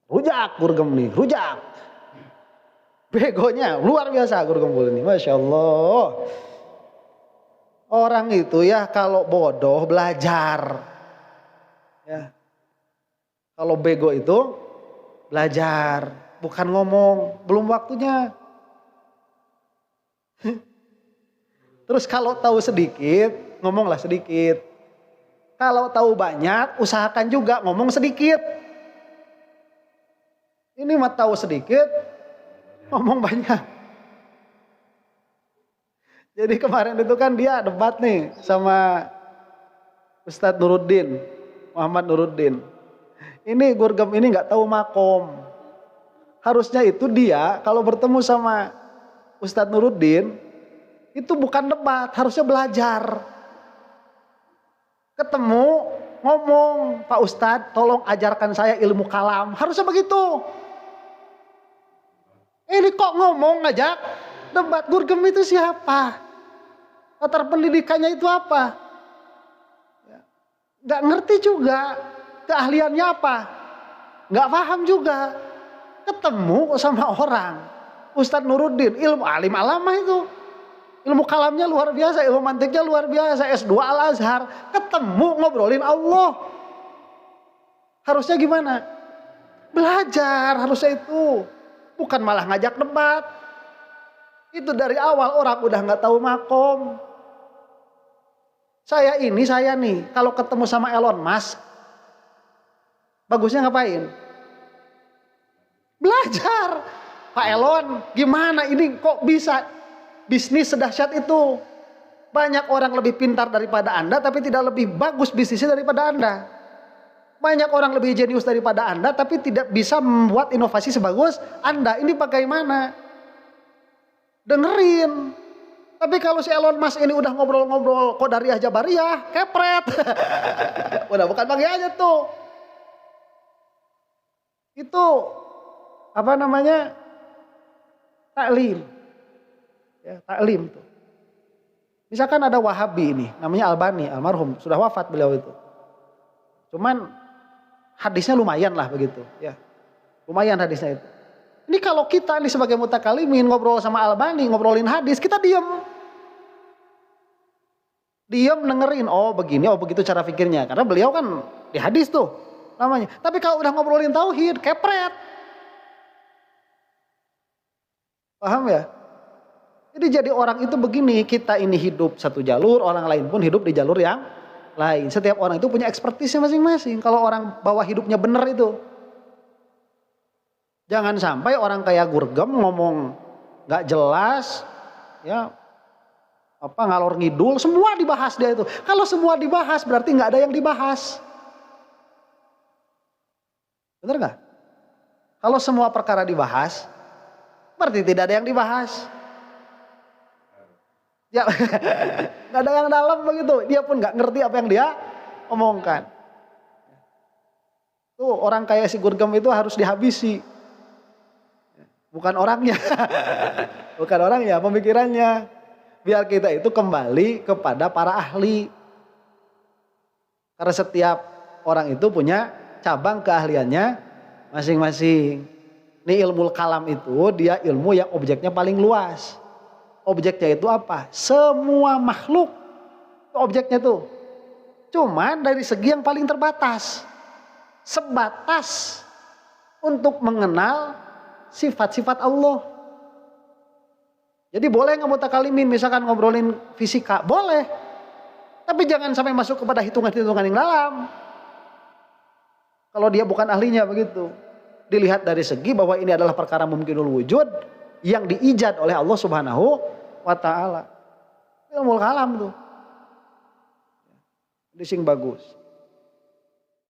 Rujak gurgem nih, rujak. Begonya luar biasa gurgem ini, Masya Allah. Orang itu ya kalau bodoh belajar. Ya. Kalau bego itu belajar, bukan ngomong, belum waktunya. Terus kalau tahu sedikit, ngomonglah sedikit. Kalau tahu banyak, usahakan juga ngomong sedikit. Ini mah tahu sedikit, ngomong banyak. Jadi kemarin itu kan dia debat nih sama Ustadz Nuruddin, Muhammad Nuruddin. Ini gurgem ini nggak tahu makom. Harusnya itu dia kalau bertemu sama Ustadz Nuruddin itu bukan debat, harusnya belajar. Ketemu, ngomong, Pak Ustadz tolong ajarkan saya ilmu kalam. Harusnya begitu. Ini kok ngomong ngajak debat, gurgem itu siapa? Latar pendidikannya itu apa? Gak ngerti juga. Keahliannya apa? Gak paham juga. Ketemu sama orang. Ustadz Nuruddin, ilmu alim alamah itu. Ilmu kalamnya luar biasa, ilmu mantiknya luar biasa. S2 Al-Azhar. Ketemu ngobrolin Allah. Harusnya gimana? Belajar harusnya itu. Bukan malah ngajak debat. Itu dari awal orang udah gak tahu makom. Saya nih, kalau ketemu sama Elon Musk, bagusnya ngapain? Belajar. Pak Elon, gimana ini kok bisa bisnis sedahsyat itu? Banyak orang lebih pintar daripada Anda, tapi tidak lebih bagus bisnisnya daripada Anda. Banyak orang lebih jenius daripada Anda, tapi tidak bisa membuat inovasi sebagus Anda. Ini bagaimana? Dengerin. Tapi kalau si Elon Musk ini udah ngobrol-ngobrol Qadariyah Jabariyah, kepret. Udah bukan bagiannya tuh. Itu apa namanya? Taklim. Ya, taklim tuh. Misalkan ada Wahabi ini, namanya Albani, almarhum, sudah wafat beliau itu. Cuman hadisnya lumayan lah begitu, ya. Lumayan hadisnya itu. Ini kalau kita nih sebagai mutakalimin ngobrol sama Albani, ngobrolin hadis, kita diem. Diem dengerin, oh begini, oh begitu cara pikirnya. Karena beliau kan di hadis tuh namanya. Tapi kalau udah ngobrolin tauhid, kepret. Paham ya? Jadi orang itu begini, kita ini hidup satu jalur, orang lain pun hidup di jalur yang lain. Setiap orang itu punya ekspertisnya masing-masing. Kalau orang bawa hidupnya benar itu. Jangan sampai orang kayak gurgem ngomong gak jelas, ya apa ngalor ngidul, semua dibahas dia itu. Kalau semua dibahas berarti nggak ada yang dibahas. Bener nggak? Kalau semua perkara dibahas, berarti tidak ada yang dibahas. Ya, nggak ada yang dalam begitu. Dia pun nggak ngerti apa yang dia omongkan. Tuh orang kayak si gurgem itu harus dihabisi. Bukan orangnya, bukan orangnya, pemikirannya. Biar kita itu kembali kepada para ahli. Karena setiap orang itu punya cabang keahliannya masing-masing. Ini ilmu kalam itu dia ilmu yang objeknya paling luas. Objeknya itu apa? Semua makhluk. Objeknya tuh. Cuman dari segi yang paling terbatas. Sebatas untuk mengenal sifat-sifat Allah. Jadi boleh nggak mutakalimin misalkan ngobrolin fisika, boleh. Tapi jangan sampai masuk kepada hitungan-hitungan yang dalam. Kalau dia bukan ahlinya begitu. Dilihat dari segi bahwa ini adalah perkara mungkinul wujud yang diijad oleh Allah Subhanahu wa taala. Ilmu kalam tuh. Dising bagus.